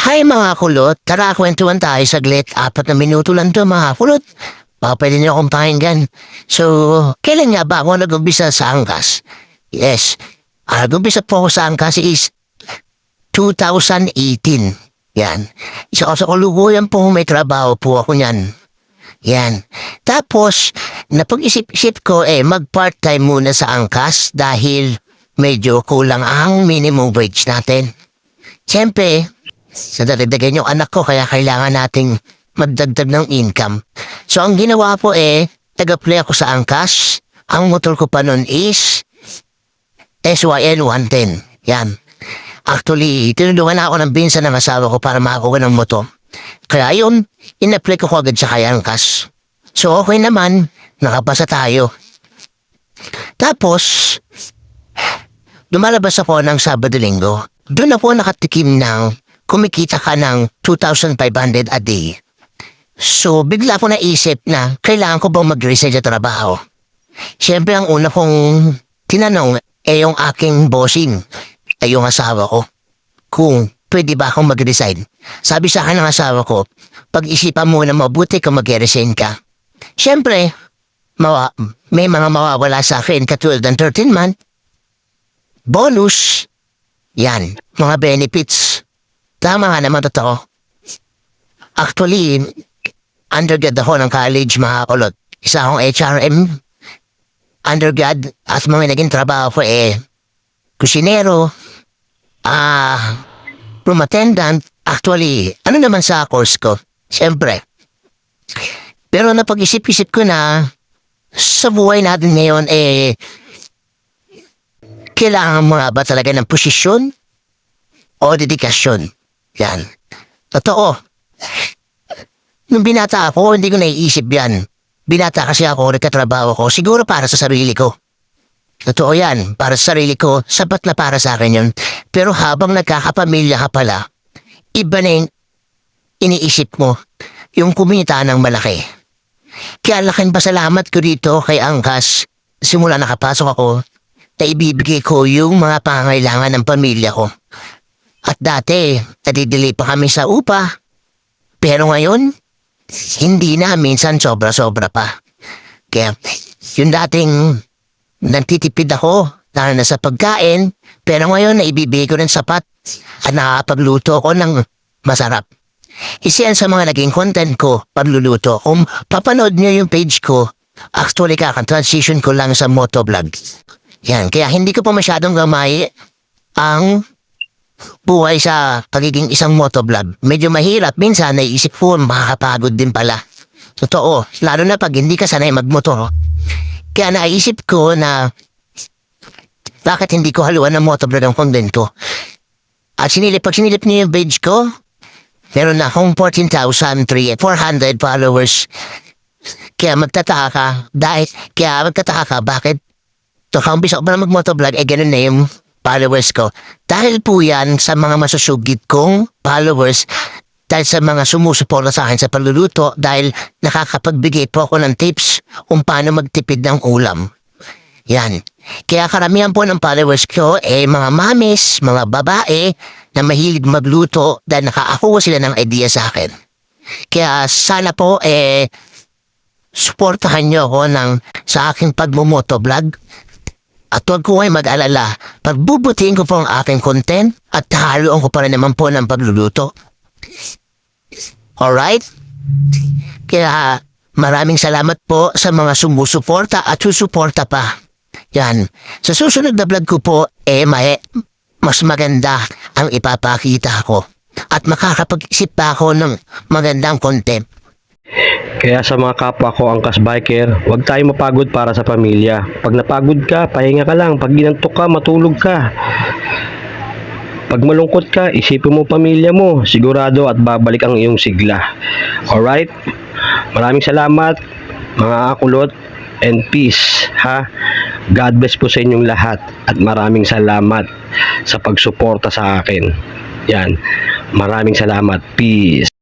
Hi mga kulot, tara kwentuhan tayo saglit. 4 na minuto lang to mga kulot. Baka pwede niyo akong pakinggan. So, kailan nga ba ako nag-umpisa sa angkas? Yes, nag-umpisa po ako sa angkas is 2018. Yan. Isa ko sa kulukuyan po may trabaho po ako niyan. Yan. Tapos, napag-isip-isip ko mag-part-time muna sa angkas dahil medyo kulang ang minimum wage natin. Siyempre, sa dagdagan yung anak ko kaya kailangan nating magdagdag ng income. So ang ginawa ko taga-play ako sa angkas. Ang motor ko pa nun is SYL 110. Yan. Actually, tinulungan ako ng binsa ng asawa ko para makakuha ng motor. Kaya yun, in-apply ko agad sa kay angkas. So okay naman, nakapasa tayo. Tapos, lumalabas ako ng Sabado-Linggo. Doon ako nakatikim ng kumikita ka ng 2,500 a day. So, bigla ko naisip na kailangan ko bang mag-resign sa trabaho. Siyempre, ang una kong tinanong yung aking bossing, yung asawa ko, kung pwede ba akong mag-resign. Sabi sa akin ng asawa ko, pag-isipan mo na mabuti kung mag-resign ka. Siyempre, may mga mawawala sa akin katulad ng 13-month, bonus, yan, mga benefits. Tama nga naman totoo. Actually, undergrad ako ng college mga kulot. Isa akong HRM undergrad at mga naging trabaho ko kusinero, room attendant. Actually, ano naman sa course ko? Siyempre. Pero napag-isip-isip ko na sa buhay natin ngayon kailangan mo ba talaga ng posisyon o dedikasyon? Yan. Totoo. Nung binata ako, hindi ko naiisip yan. Binata kasi ako, nagkatrabaho ko, siguro para sa sarili ko. Totoo yan, para sa sarili ko, sapat na para sa akin yun. Pero habang nagkakapamilya ka pala, iba na yung iniisip mo, yung kumita ng malaki. Kaya laking pasalamat ko dito kay Angkas, simula nakapasok ako, na ibibigay ko yung mga pangangailangan ng pamilya ko. At dati, nadidili pa kami sa upa. Pero ngayon, hindi na, minsan sobra-sobra pa. Kaya, yung dating nagtitipid ako, lalo na sa pagkain, pero ngayon naibibigay ko ng sapat at nakakapagluto ako ng masarap. Isa yan sa mga naging content ko, pagluluto. Kung papanood niyo yung page ko, actually transition ko lang sa motovlog. Yan, kaya hindi ko pa masyadong gamay ang buhay sa pagiging isang motovlog. Medyo mahirap, minsan naisip ko makakapagod din pala. Totoo, lalo na pag hindi ka sanay magmotor. Kaya naisip ko na bakit hindi ko haluan ng motovlog ang content ko. At pag sinilip niyo yung page ko, meron na akong 14,400 followers. Kaya magtataka ka, bakit? So, kaumpisa ko pa na mag-motovlog, ganun na yung followers ko. Dahil po yan sa mga masusugid kong followers, dahil sa mga sumusuporta sa akin sa pagluluto, dahil nakakapagbigay po ako ng tips kung paano magtipid ng ulam. Yan. Kaya karamihan po ng followers ko mga mamis, mga babae na mahilig magluto dahil nakakakuha sila ng idea sa akin. Kaya sana po suportahan nyo ako sa aking pagmumotovlog. At huwag ko ay mag-alala, pagbubutiin ko po ang aking content at haluan ko pa rin naman po ng pagluluto. Alright? Kaya maraming salamat po sa mga sumusuporta at susuporta pa. Yan. Sa susunod na vlog ko po, mas maganda ang ipapakita ko. At makakapag-isip pa ako ng magandang content. Kaya sa mga kapwa ko angkas biker, huwag tayo mapagod para sa pamilya. Pag napagod ka, pahinga ka lang. Pag ginantok ka, matulog ka. Pag malungkot ka, isipin mo pamilya mo. Sigurado at babalik ang iyong sigla. Alright? Maraming salamat mga kulot and peace. God bless po sa inyong lahat at maraming salamat sa pagsuporta sa akin. Yan. Maraming salamat. Peace.